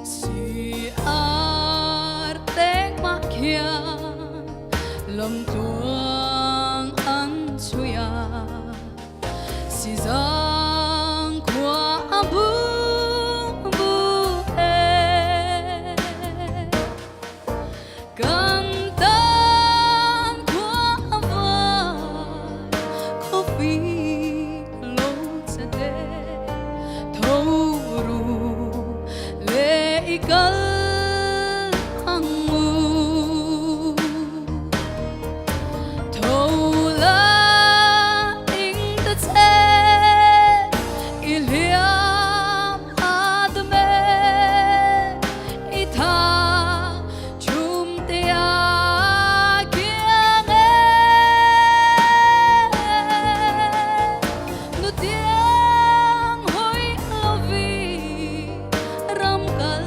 Si arte makia lam tuang an chuya si giang qua abu bu e can tan qua va coffee lo se de thâu ru ikal angmu thola ing ta che iliam adme itha chum te a kiang nu tiang hoi lovi ram kal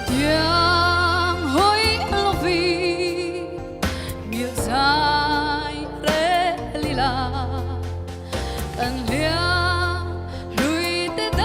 Tiang hoi lovi miệt dài re lila kan lia lui te